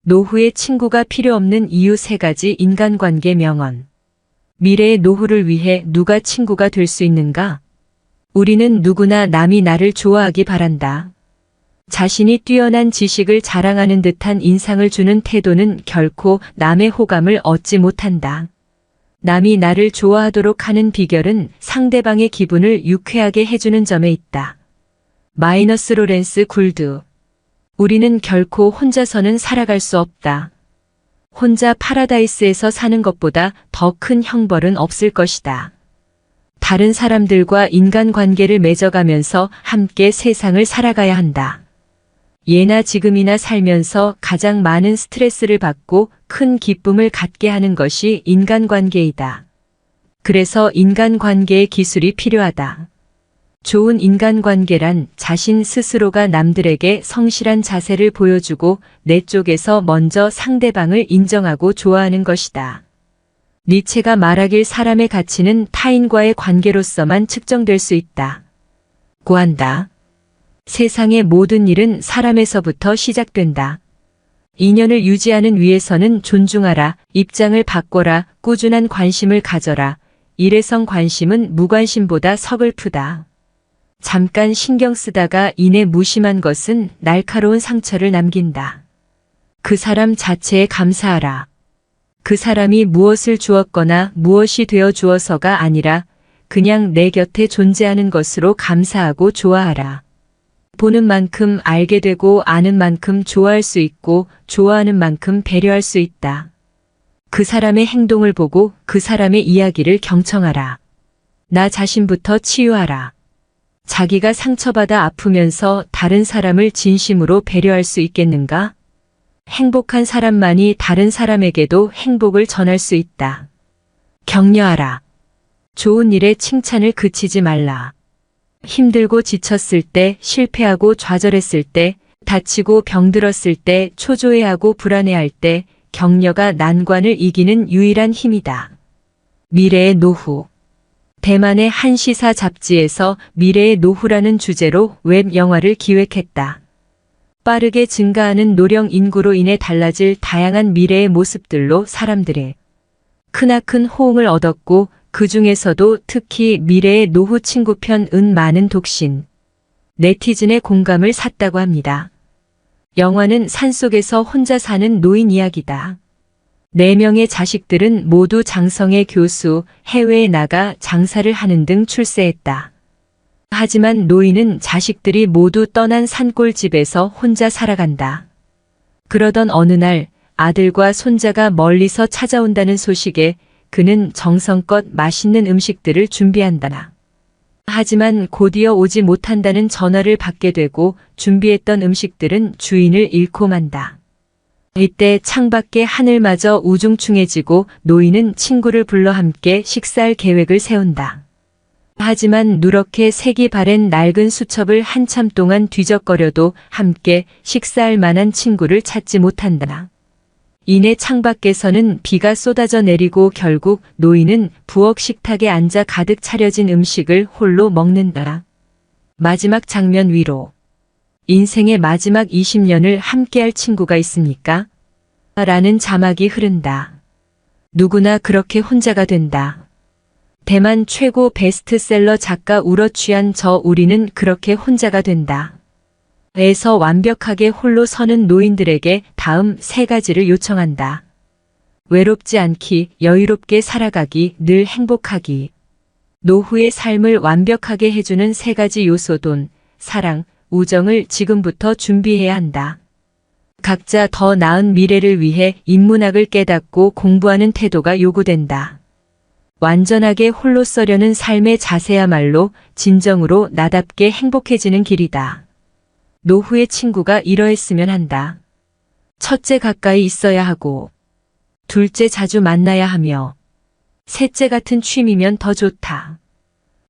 노후에 친구가 필요 없는 이유 3가지 인간관계 명언. 미래의 노후를 위해 누가 친구가 될 수 있는가? 우리는 누구나 남이 나를 좋아하기 바란다. 자신이 뛰어난 지식을 자랑하는 듯한 인상을 주는 태도는 결코 남의 호감을 얻지 못한다. 남이 나를 좋아하도록 하는 비결은 상대방의 기분을 유쾌하게 해주는 점에 있다. 마이너스 로렌스 굴드. 우리는 결코 혼자서는 살아갈 수 없다. 혼자 파라다이스에서 사는 것보다 더 큰 형벌은 없을 것이다. 다른 사람들과 인간관계를 맺어가면서 함께 세상을 살아가야 한다. 예나 지금이나 살면서 가장 많은 스트레스를 받고 큰 기쁨을 갖게 하는 것이 인간관계이다. 그래서 인간관계의 기술이 필요하다. 좋은 인간관계란 자신 스스로가 남들에게 성실한 자세를 보여주고 내 쪽에서 먼저 상대방을 인정하고 좋아하는 것이다. 니체가 말하길 사람의 가치는 타인과의 관계로서만 측정될 수 있다. 고한다. 세상의 모든 일은 사람에서부터 시작된다. 인연을 유지하는 위해서는 존중하라, 입장을 바꿔라, 꾸준한 관심을 가져라. 일회성 관심은 무관심보다 서글프다. 잠깐 신경 쓰다가 이내 무심한 것은 날카로운 상처를 남긴다. 그 사람 자체에 감사하라. 그 사람이 무엇을 주었거나 무엇이 되어 주어서가 아니라 그냥 내 곁에 존재하는 것으로 감사하고 좋아하라. 보는 만큼 알게 되고 아는 만큼 좋아할 수 있고 좋아하는 만큼 배려할 수 있다. 그 사람의 행동을 보고 그 사람의 이야기를 경청하라. 나 자신부터 치유하라. 자기가 상처받아 아프면서 다른 사람을 진심으로 배려할 수 있겠는가? 행복한 사람만이 다른 사람에게도 행복을 전할 수 있다. 격려하라. 좋은 일에 칭찬을 그치지 말라. 힘들고 지쳤을 때, 실패하고 좌절했을 때, 다치고 병들었을 때, 초조해하고 불안해할 때, 격려가 난관을 이기는 유일한 힘이다. 미래의 노후. 대만의 한 시사 잡지에서 미래의 노후라는 주제로 웹 영화를 기획했다. 빠르게 증가하는 노령 인구로 인해 달라질 다양한 미래의 모습들로 사람들의 크나큰 호응을 얻었고 그 중에서도 특히 미래의 노후 친구편은 많은 독신, 네티즌의 공감을 샀다고 합니다. 영화는 산속에서 혼자 사는 노인 이야기다. 4명의 자식들은 모두 장성의 교수, 해외에 나가 장사를 하는 등 출세했다. 하지만 노인은 자식들이 모두 떠난 산골집에서 혼자 살아간다. 그러던 어느 날 아들과 손자가 멀리서 찾아온다는 소식에 그는 정성껏 맛있는 음식들을 준비한다. 하지만 곧이어 오지 못한다는 전화를 받게 되고 준비했던 음식들은 주인을 잃고 만다. 이때 창밖의 하늘마저 우중충해지고 노인은 친구를 불러 함께 식사할 계획을 세운다. 하지만 누렇게 색이 바랜 낡은 수첩을 한참 동안 뒤적거려도 함께 식사할 만한 친구를 찾지 못한다. 이내 창밖에서는 비가 쏟아져 내리고 결국 노인은 부엌 식탁에 앉아 가득 차려진 음식을 홀로 먹는다. 마지막 장면 위로. 인생의 마지막 20년을 함께할 친구가 있습니까? 라는 자막이 흐른다. 누구나 그렇게 혼자가 된다. 대만 최고 베스트셀러 작가 우러취한 저 우리는 그렇게 혼자가 된다. 에서 완벽하게 홀로 서는 노인들에게 다음 3가지를 요청한다. 외롭지 않기, 여유롭게 살아가기, 늘 행복하기. 노후의 삶을 완벽하게 해주는 3가지 요소 돈, 사랑, 우정을 지금부터 준비해야 한다. 각자 더 나은 미래를 위해 인문학을 깨닫고 공부하는 태도가 요구된다. 완전하게 홀로 서려는 삶의 자세야말로 진정으로 나답게 행복해지는 길이다. 노후의 친구가 이러했으면 한다. 첫째 가까이 있어야 하고, 둘째 자주 만나야 하며, 셋째 같은 취미면 더 좋다.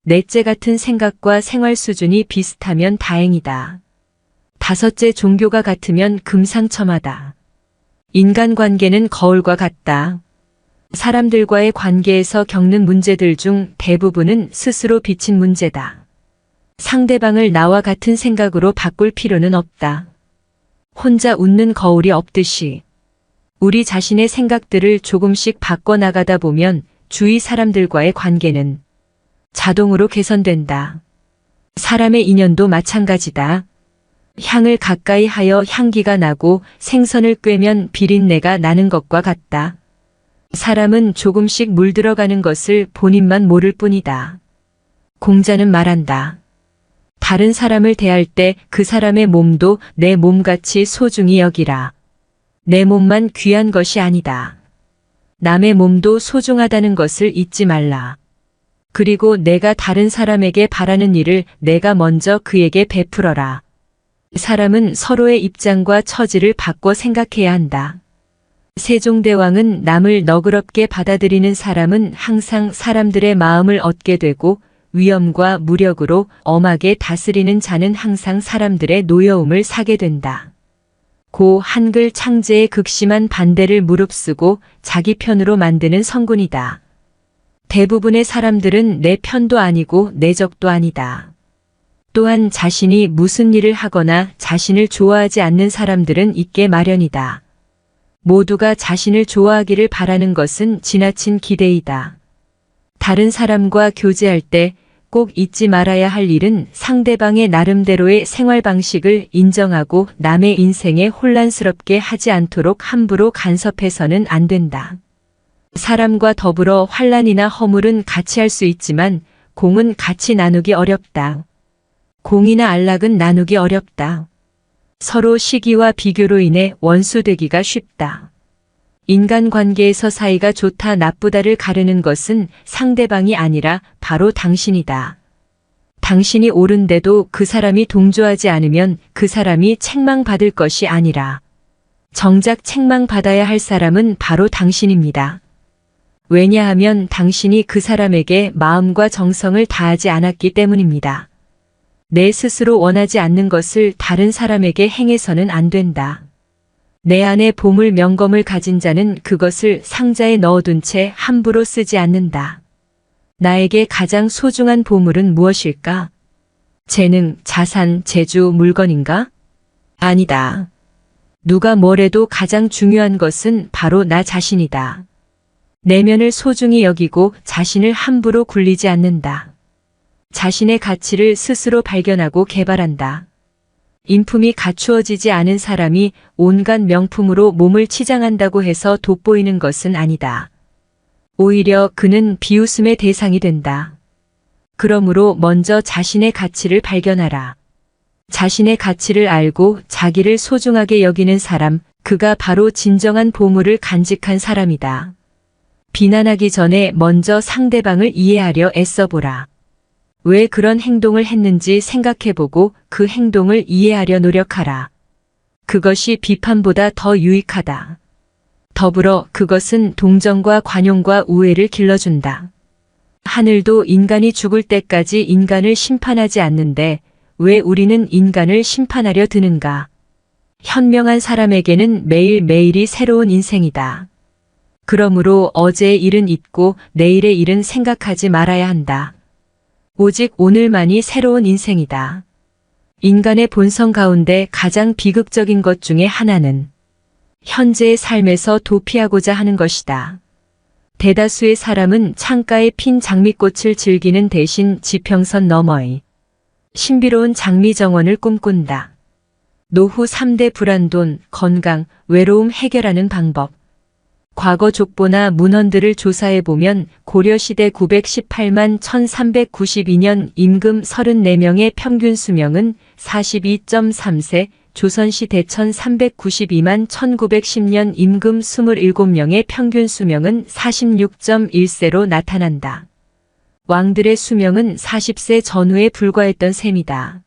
넷째 같은 생각과 생활 수준이 비슷하면 다행이다. 다섯째 종교가 같으면 금상첨화다. 인간관계는 거울과 같다. 사람들과의 관계에서 겪는 문제들 중 대부분은 스스로 빚힌 문제다. 상대방을 나와 같은 생각으로 바꿀 필요는 없다. 혼자 웃는 거울이 없듯이 우리 자신의 생각들을 조금씩 바꿔나가다 보면 주위 사람들과의 관계는 자동으로 개선된다. 사람의 인연도 마찬가지다. 향을 가까이 하여 향기가 나고 생선을 꿰면 비린내가 나는 것과 같다. 사람은 조금씩 물들어가는 것을 본인만 모를 뿐이다. 공자는 말한다. 다른 사람을 대할 때 그 사람의 몸도 내 몸같이 소중히 여기라. 내 몸만 귀한 것이 아니다. 남의 몸도 소중하다는 것을 잊지 말라. 그리고 내가 다른 사람에게 바라는 일을 내가 먼저 그에게 베풀어라. 사람은 서로의 입장과 처지를 바꿔 생각해야 한다. 세종대왕은 남을 너그럽게 받아들이는 사람은 항상 사람들의 마음을 얻게 되고 위엄과 무력으로 엄하게 다스리는 자는 항상 사람들의 노여움을 사게 된다. 고 한글 창제의 극심한 반대를 무릅쓰고 자기 편으로 만드는 성군이다. 대부분의 사람들은 내 편도 아니고 내 적도 아니다. 또한 자신이 무슨 일을 하거나 자신을 좋아하지 않는 사람들은 있게 마련이다. 모두가 자신을 좋아하기를 바라는 것은 지나친 기대이다. 다른 사람과 교제할 때 꼭 잊지 말아야 할 일은 상대방의 나름대로의 생활 방식을 인정하고 남의 인생에 혼란스럽게 하지 않도록 함부로 간섭해서는 안 된다. 사람과 더불어 환란이나 허물은 같이 할 수 있지만 공은 같이 나누기 어렵다. 공이나 안락은 나누기 어렵다. 서로 시기와 비교로 인해 원수되기가 쉽다. 인간관계에서 사이가 좋다 나쁘다를 가르는 것은 상대방이 아니라 바로 당신이다. 당신이 옳은데도 그 사람이 동조하지 않으면 그 사람이 책망받을 것이 아니라 정작 책망받아야 할 사람은 바로 당신입니다. 왜냐하면 당신이 그 사람에게 마음과 정성을 다하지 않았기 때문입니다. 내 스스로 원하지 않는 것을 다른 사람에게 행해서는 안 된다. 내 안에 보물 명검을 가진 자는 그것을 상자에 넣어둔 채 함부로 쓰지 않는다. 나에게 가장 소중한 보물은 무엇일까? 재능, 자산, 재주, 물건인가? 아니다. 누가 뭐래도 가장 중요한 것은 바로 나 자신이다. 내면을 소중히 여기고 자신을 함부로 굴리지 않는다. 자신의 가치를 스스로 발견하고 개발한다. 인품이 갖추어지지 않은 사람이 온갖 명품으로 몸을 치장한다고 해서 돋보이는 것은 아니다. 오히려 그는 비웃음의 대상이 된다. 그러므로 먼저 자신의 가치를 발견하라. 자신의 가치를 알고 자기를 소중하게 여기는 사람, 그가 바로 진정한 보물을 간직한 사람이다. 비난하기 전에 먼저 상대방을 이해하려 애써보라. 왜 그런 행동을 했는지 생각해보고 그 행동을 이해하려 노력하라. 그것이 비판보다 더 유익하다. 더불어 그것은 동정과 관용과 우애를 길러준다. 하늘도 인간이 죽을 때까지 인간을 심판하지 않는데 왜 우리는 인간을 심판하려 드는가? 현명한 사람에게는 매일매일이 새로운 인생이다. 그러므로 어제의 일은 잊고 내일의 일은 생각하지 말아야 한다. 오직 오늘만이 새로운 인생이다. 인간의 본성 가운데 가장 비극적인 것 중에 하나는 현재의 삶에서 도피하고자 하는 것이다. 대다수의 사람은 창가에 핀 장미꽃을 즐기는 대신 지평선 너머의 신비로운 장미정원을 꿈꾼다. 노후 3대 불안돈, 건강, 외로움 해결하는 방법. 과거 족보나 문헌들을 조사해보면 고려시대 918만 1392년 임금 34명의 평균 수명은 42.3세, 조선시대 1392만 1910년 임금 27명의 평균 수명은 46.1세로 나타난다. 왕들의 수명은 40세 전후에 불과했던 셈이다.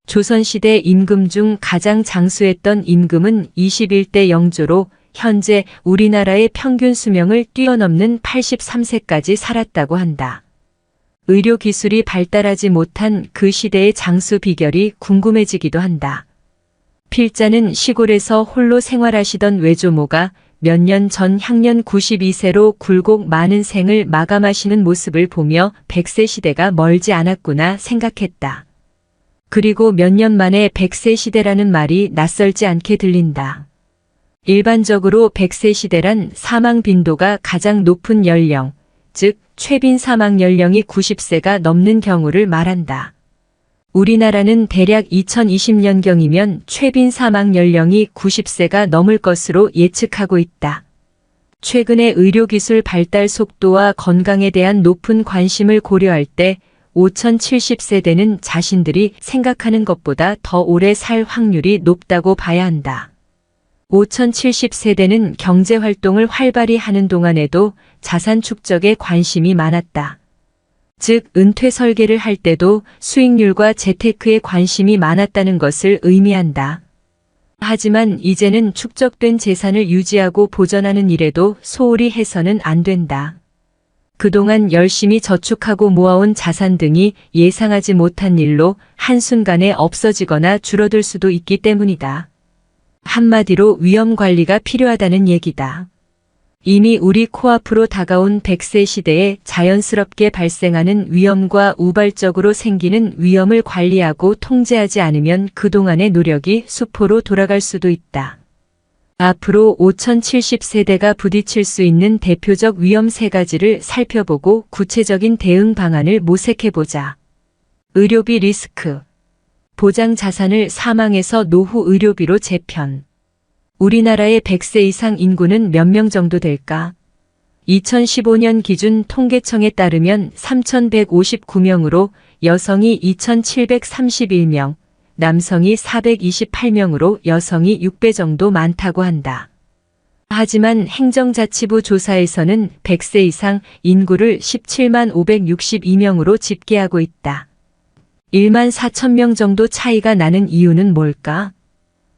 조선시대 임금 중 가장 장수했던 임금은 21대 영조로 현재 우리나라의 평균 수명을 뛰어넘는 83세까지 살았다고 한다. 의료기술이 발달하지 못한 그 시대의 장수 비결이 궁금해지기도 한다. 필자는 시골에서 홀로 생활하시던 외조모가 몇 년 전 향년 92세로 굴곡 많은 생을 마감하시는 모습을 보며 100세 시대가 멀지 않았구나 생각했다. 그리고 몇 년 만에 100세 시대라는 말이 낯설지 않게 들린다. 일반적으로 100세 시대란 사망 빈도가 가장 높은 연령, 즉 최빈 사망 연령이 90세가 넘는 경우를 말한다. 우리나라는 대략 2020년경이면 최빈 사망 연령이 90세가 넘을 것으로 예측하고 있다. 최근의 의료기술 발달 속도와 건강에 대한 높은 관심을 고려할 때 5070세대는 자신들이 생각하는 것보다 더 오래 살 확률이 높다고 봐야 한다. 5070세대는 경제활동을 활발히 하는 동안에도 자산 축적에 관심이 많았다. 즉, 은퇴 설계를 할 때도 수익률과 재테크에 관심이 많았다는 것을 의미한다. 하지만 이제는 축적된 재산을 유지하고 보전하는 일에도 소홀히 해서는 안 된다. 그동안 열심히 저축하고 모아온 자산 등이 예상하지 못한 일로 한순간에 없어지거나 줄어들 수도 있기 때문이다. 한마디로 위험 관리가 필요하다는 얘기다. 이미 우리 코앞으로 다가온 100세 시대에 자연스럽게 발생하는 위험과 우발적으로 생기는 위험을 관리하고 통제하지 않으면 그동안의 노력이 수포로 돌아갈 수도 있다. 앞으로 5070세대가 부딪힐 수 있는 대표적 위험 3가지를 살펴보고 구체적인 대응 방안을 모색해보자. 의료비 리스크. 보장 자산을 사망에서 노후 의료비로 재편. 우리나라의 100세 이상 인구는 몇 명 정도 될까? 2015년 기준 통계청에 따르면 3,159명으로 여성이 2,731명, 남성이 428명으로 여성이 6배 정도 많다고 한다. 하지만 행정자치부 조사에서는 100세 이상 인구를 17만 562명으로 집계하고 있다. 1만 4천 명 정도 차이가 나는 이유는 뭘까?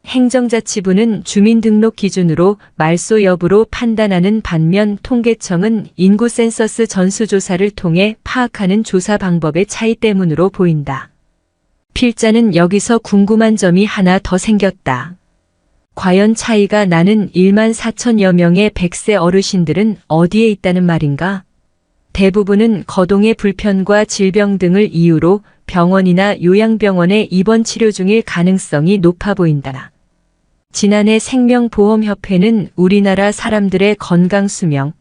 행정자치부는 주민등록 기준으로 말소 여부로 판단하는 반면 통계청은 인구 센서스 전수조사를 통해 파악하는 조사 방법의 차이 때문으로 보인다. 필자는 여기서 궁금한 점이 하나 더 생겼다. 과연 차이가 나는 1만 4천여 명의 100세 어르신들은 어디에 있다는 말인가? 대부분은 거동의 불편과 질병 등을 이유로 병원이나 요양병원에 입원 치료 중일 가능성이 높아 보인다. 지난해 생명보험협회는 우리나라 사람들의 건강 수명,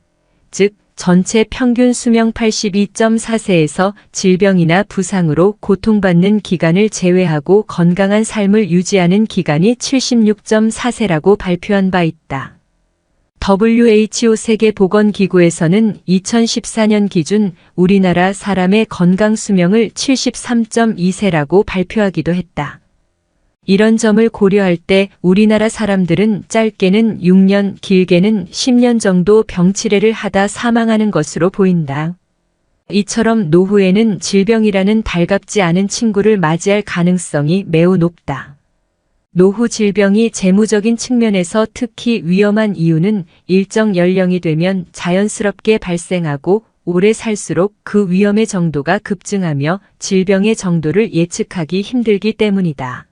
즉 전체 평균 수명 82.4세에서 질병이나 부상으로 고통받는 기간을 제외하고 건강한 삶을 유지하는 기간이 76.4세라고 발표한 바 있다. WHO 세계보건기구에서는 2014년 기준 우리나라 사람의 건강 수명을 73.2세라고 발표하기도 했다. 이런 점을 고려할 때 우리나라 사람들은 짧게는 6년, 길게는 10년 정도 병치레를 하다 사망하는 것으로 보인다. 이처럼 노후에는 질병이라는 달갑지 않은 친구를 맞이할 가능성이 매우 높다. 노후 질병이 재무적인 측면에서 특히 위험한 이유는 일정 연령이 되면 자연스럽게 발생하고 오래 살수록 그 위험의 정도가 급증하며 질병의 정도를 예측하기 힘들기 때문이다.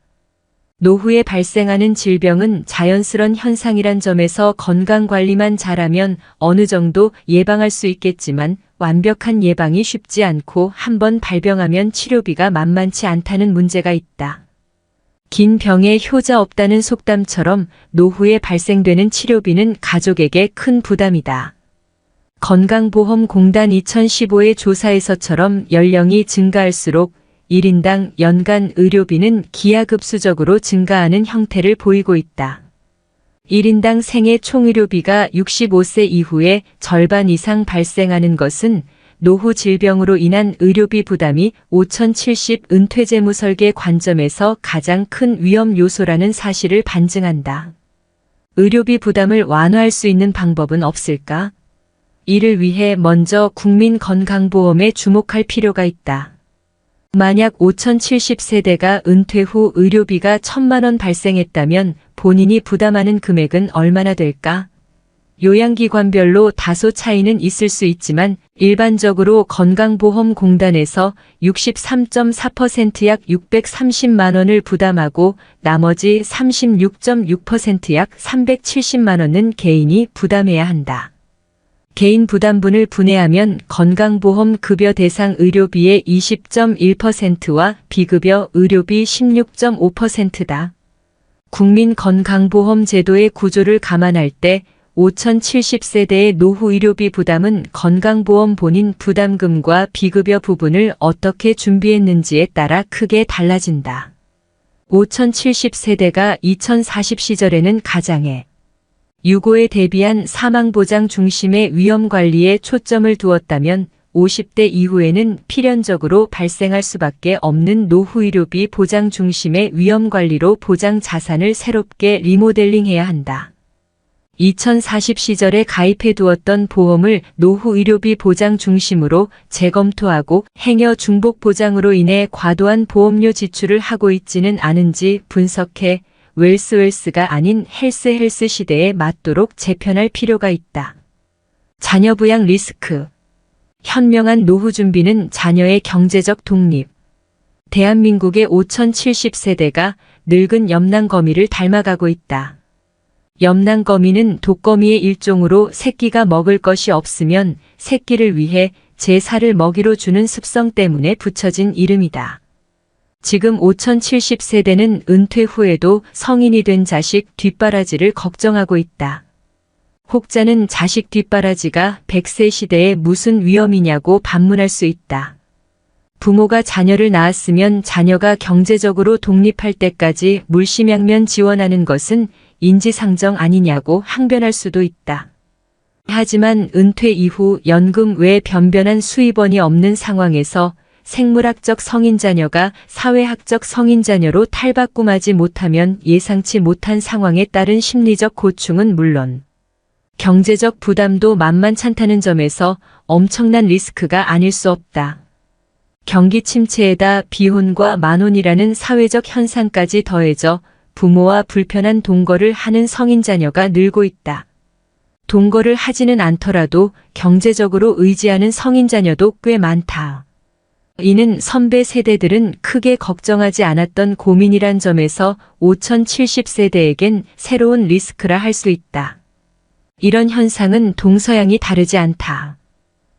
노후에 발생하는 질병은 자연스런 현상이란 점에서 건강관리만 잘하면 어느 정도 예방할 수 있겠지만 완벽한 예방이 쉽지 않고 한번 발병하면 치료비가 만만치 않다는 문제가 있다. 긴 병에 효자 없다는 속담처럼 노후에 발생되는 치료비는 가족에게 큰 부담이다. 건강보험공단 2015의 조사에서처럼 연령이 증가할수록 1인당 연간 의료비는 기하급수적으로 증가하는 형태를 보이고 있다. 1인당 생애 총의료비가 65세 이후에 절반 이상 발생하는 것은 노후 질병으로 인한 의료비 부담이 5070 은퇴재무 설계 관점에서 가장 큰 위험 요소라는 사실을 반증한다. 의료비 부담을 완화할 수 있는 방법은 없을까? 이를 위해 먼저 국민건강보험에 주목할 필요가 있다. 만약 5070세대가 은퇴 후 의료비가 1,000만 원 발생했다면 본인이 부담하는 금액은 얼마나 될까? 요양기관별로 다소 차이는 있을 수 있지만 일반적으로 건강보험공단에서 63.4% 약 630만 원을 부담하고 나머지 36.6% 약 370만 원은 개인이 부담해야 한다. 개인 부담분을 분해하면 건강보험 급여 대상 의료비의 20.1%와 비급여 의료비 16.5%다. 국민건강보험 제도의 구조를 감안할 때 5070세대의 노후 의료비 부담은 건강보험 본인 부담금과 비급여 부분을 어떻게 준비했는지에 따라 크게 달라진다. 5070세대가 2040 시절에는 가장의 유고에 대비한 사망보장 중심의 위험관리에 초점을 두었다면 50대 이후에는 필연적으로 발생할 수밖에 없는 노후의료비 보장 중심의 위험관리로 보장 자산을 새롭게 리모델링해야 한다. 2040 시절에 가입해 두었던 보험을 노후의료비 보장 중심으로 재검토하고 행여 중복 보장으로 인해 과도한 보험료 지출을 하고 있지는 않은지 분석해 웰스가 아닌 헬스 시대에 맞도록 재편할 필요가 있다. 자녀 부양 리스크. 현명한 노후 준비는 자녀의 경제적 독립. 대한민국의 5070세대가 늙은 염난거미를 닮아가고 있다. 염난거미는 독거미의 일종으로 새끼가 먹을 것이 없으면 새끼를 위해 제 살을 먹이로 주는 습성 때문에 붙여진 이름이다. 지금 5070세대는 은퇴 후에도 성인이 된 자식 뒷바라지를 걱정하고 있다. 혹자는 자식 뒷바라지가 100세 시대에 무슨 위험이냐고 반문할 수 있다. 부모가 자녀를 낳았으면 자녀가 경제적으로 독립할 때까지 물심양면 지원하는 것은 인지상정 아니냐고 항변할 수도 있다. 하지만 은퇴 이후 연금 외 변변한 수입원이 없는 상황에서 생물학적 성인자녀가 사회학적 성인자녀로 탈바꿈하지 못하면 예상치 못한 상황에 따른 심리적 고충은 물론 경제적 부담도 만만찮다는 점에서 엄청난 리스크가 아닐 수 없다. 경기 침체에다 비혼과 만혼이라는 사회적 현상까지 더해져 부모와 불편한 동거를 하는 성인자녀가 늘고 있다. 동거를 하지는 않더라도 경제적으로 의지하는 성인자녀도 꽤 많다. 이는 선배 세대들은 크게 걱정하지 않았던 고민이란 점에서 5070세대에겐 새로운 리스크라 할 수 있다. 이런 현상은 동서양이 다르지 않다.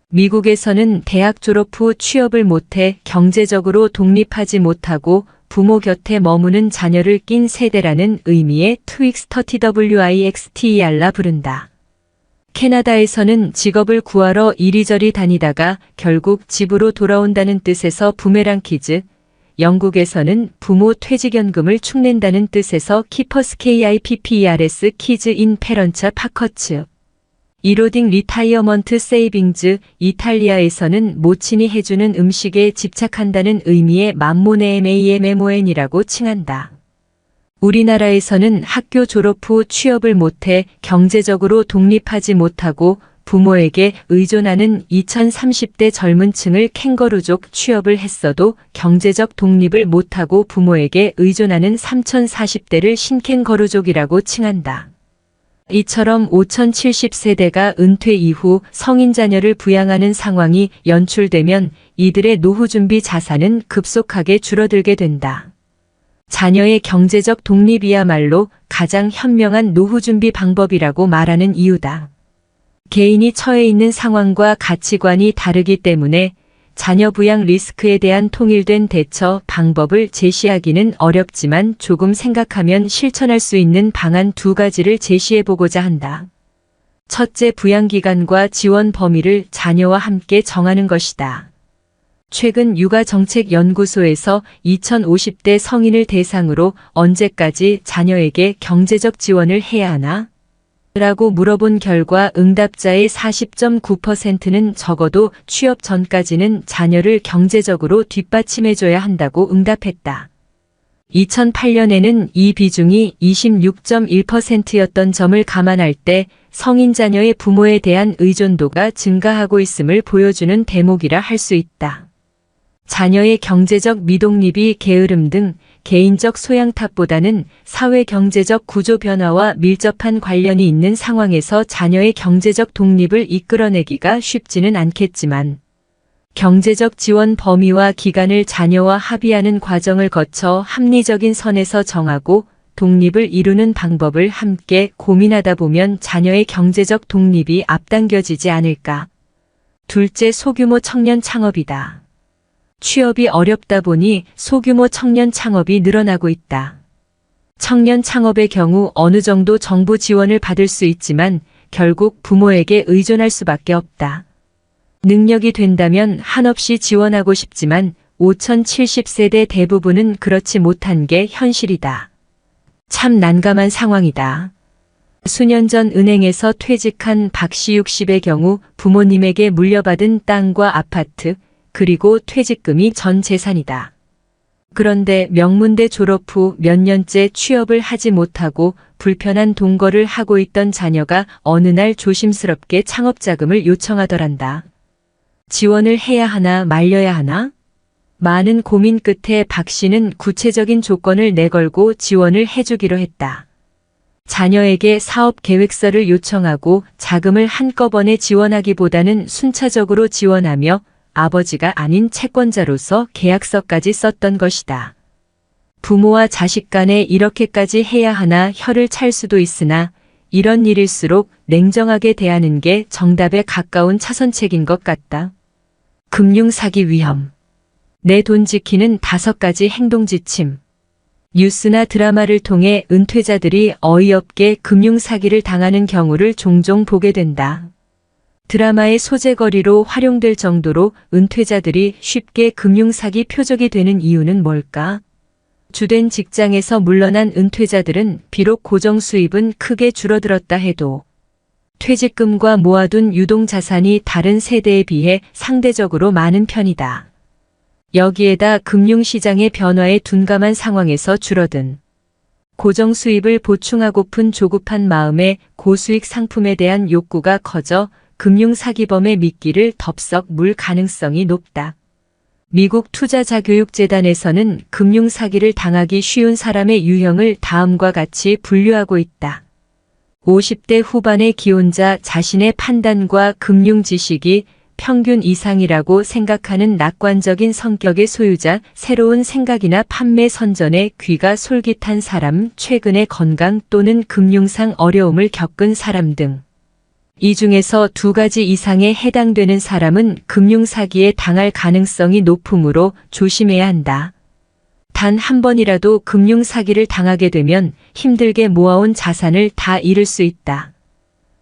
미국에서는 대학 졸업 후 취업을 못해 경제적으로 독립하지 못하고 부모 곁에 머무는 자녀를 낀 세대라는 의미의 TWIXTER라 부른다. 캐나다에서는 직업을 구하러 이리저리 다니다가 결국 집으로 돌아온다는 뜻에서 부메랑 키즈, 영국에서는 부모 퇴직연금을 축낸다는 뜻에서 키퍼스 KIPPERS 키즈 인 페런차 파커츠, 이로딩 리타이어먼트 세이빙즈, 이탈리아에서는 모친이 해주는 음식에 집착한다는 의미의 맘모네MAMMON이라고 칭한다. 우리나라에서는 학교 졸업 후 취업을 못해 경제적으로 독립하지 못하고 부모에게 의존하는 2030대 젊은 층을 캥거루족, 취업을 했어도 경제적 독립을 못하고 부모에게 의존하는 3040대를 신캥거루족이라고 칭한다. 이처럼 5070세대가 은퇴 이후 성인 자녀를 부양하는 상황이 연출되면 이들의 노후 준비 자산은 급속하게 줄어들게 된다. 자녀의 경제적 독립이야말로 가장 현명한 노후 준비 방법이라고 말하는 이유다. 개인이 처해 있는 상황과 가치관이 다르기 때문에 자녀 부양 리스크에 대한 통일된 대처 방법을 제시하기는 어렵지만 조금 생각하면 실천할 수 있는 방안 두 가지를 제시해보고자 한다. 첫째, 부양기간과 지원 범위를 자녀와 함께 정하는 것이다. 최근 육아정책연구소에서 2050대 성인을 대상으로 언제까지 자녀에게 경제적 지원을 해야 하나? 라고 물어본 결과 응답자의 40.9%는 적어도 취업 전까지는 자녀를 경제적으로 뒷받침해줘야 한다고 응답했다. 2008년에는 이 비중이 26.1%였던 점을 감안할 때 성인 자녀의 부모에 대한 의존도가 증가하고 있음을 보여주는 대목이라 할 수 있다. 자녀의 경제적 미독립이 게으름 등 개인적 소양 탓보다는 사회 경제적 구조 변화와 밀접한 관련이 있는 상황에서 자녀의 경제적 독립을 이끌어내기가 쉽지는 않겠지만 경제적 지원 범위와 기간을 자녀와 합의하는 과정을 거쳐 합리적인 선에서 정하고 독립을 이루는 방법을 함께 고민하다 보면 자녀의 경제적 독립이 앞당겨지지 않을까. 둘째, 소규모 청년 창업이다. 취업이 어렵다 보니 소규모 청년 창업이 늘어나고 있다. 청년 창업의 경우 어느 정도 정부 지원을 받을 수 있지만 결국 부모에게 의존할 수밖에 없다. 능력이 된다면 한없이 지원하고 싶지만 5070세대 대부분은 그렇지 못한 게 현실이다. 참 난감한 상황이다. 수년 전 은행에서 퇴직한 박씨 60의 경우 부모님에게 물려받은 땅과 아파트, 그리고 퇴직금이 전 재산이다. 그런데 명문대 졸업 후 몇 년째 취업을 하지 못하고 불편한 동거를 하고 있던 자녀가 어느 날 조심스럽게 창업자금을 요청하더란다. 지원을 해야 하나 말려야 하나? 많은 고민 끝에 박 씨는 구체적인 조건을 내걸고 지원을 해주기로 했다. 자녀에게 사업 계획서를 요청하고 자금을 한꺼번에 지원하기보다는 순차적으로 지원하며 아버지가 아닌 채권자로서 계약서까지 썼던 것이다. 부모와 자식 간에 이렇게까지 해야 하나 혀를 찰 수도 있으나 이런 일일수록 냉정하게 대하는 게 정답에 가까운 차선책인 것 같다. 금융사기 위험. 내 돈 지키는 5가지 행동 지침. 뉴스나 드라마를 통해 은퇴자들이 어이없게 금융사기를 당하는 경우를 종종 보게 된다. 드라마의 소재거리로 활용될 정도로 은퇴자들이 쉽게 금융사기 표적이 되는 이유는 뭘까? 주된 직장에서 물러난 은퇴자들은 비록 고정 수입은 크게 줄어들었다 해도 퇴직금과 모아둔 유동자산이 다른 세대에 비해 상대적으로 많은 편이다. 여기에다 금융시장의 변화에 둔감한 상황에서 줄어든 고정 수입을 보충하고픈 조급한 마음에 고수익 상품에 대한 욕구가 커져 금융사기범의 미끼를 덥석 물 가능성이 높다. 미국 투자자교육재단에서는 금융사기를 당하기 쉬운 사람의 유형을 다음과 같이 분류하고 있다. 50대 후반의 기혼자, 자신의 판단과 금융 지식이 평균 이상이라고 생각하는 낙관적인 성격의 소유자, 새로운 생각이나 판매 선전에 귀가 솔깃한 사람, 최근에 건강 또는 금융상 어려움을 겪은 사람 등. 이 중에서 2가지 이상에 해당되는 사람은 금융사기에 당할 가능성이 높으므로 조심해야 한다. 단 한 번이라도 금융사기를 당하게 되면 힘들게 모아온 자산을 다 잃을 수 있다.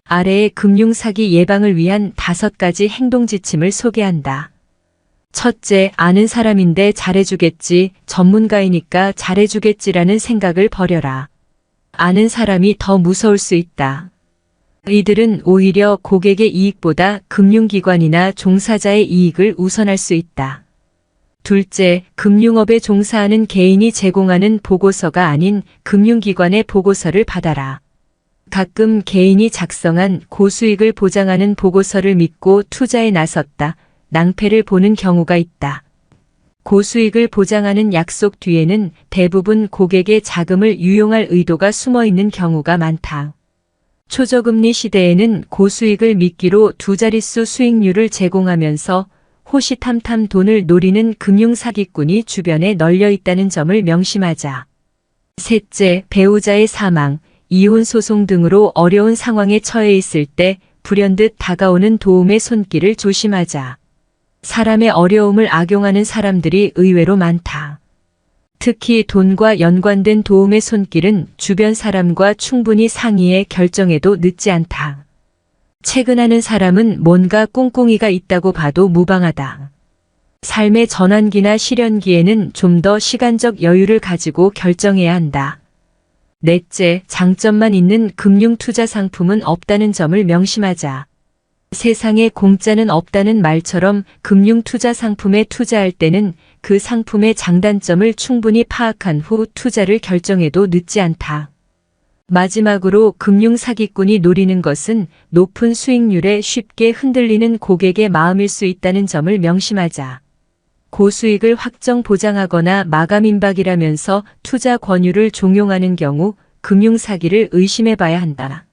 아래의 금융사기 예방을 위한 5가지 행동 지침을 소개한다. 첫째, 아는 사람인데 잘해주겠지, 전문가이니까 잘해주겠지라는 생각을 버려라. 아는 사람이 더 무서울 수 있다. 이들은 오히려 고객의 이익보다 금융기관이나 종사자의 이익을 우선할 수 있다. 둘째, 금융업에 종사하는 개인이 제공하는 보고서가 아닌 금융기관의 보고서를 받아라. 가끔 개인이 작성한 고수익을 보장하는 보고서를 믿고 투자에 나섰다 낭패를 보는 경우가 있다. 고수익을 보장하는 약속 뒤에는 대부분 고객의 자금을 유용할 의도가 숨어 있는 경우가 많다. 초저금리 시대에는 고수익을 미끼로 2자릿수 수익률을 제공하면서 호시탐탐 돈을 노리는 금융사기꾼이 주변에 널려 있다는 점을 명심하자. 셋째, 배우자의 사망, 이혼 소송 등으로 어려운 상황에 처해 있을 때 불현듯 다가오는 도움의 손길을 조심하자. 사람의 어려움을 악용하는 사람들이 의외로 많다. 특히 돈과 연관된 도움의 손길은 주변 사람과 충분히 상의해 결정해도 늦지 않다. 채근하는 사람은 뭔가 꿍꿍이가 있다고 봐도 무방하다. 삶의 전환기나 실현기에는 좀 더 시간적 여유를 가지고 결정해야 한다. 넷째, 장점만 있는 금융투자 상품은 없다는 점을 명심하자. 세상에 공짜는 없다는 말처럼 금융투자 상품에 투자할 때는 그 상품의 장단점을 충분히 파악한 후 투자를 결정해도 늦지 않다. 마지막으로 금융사기꾼이 노리는 것은 높은 수익률에 쉽게 흔들리는 고객의 마음일 수 있다는 점을 명심하자. 고수익을 확정 보장하거나 마감임박이라면서 투자 권유를 종용하는 경우 금융사기를 의심해봐야 한다.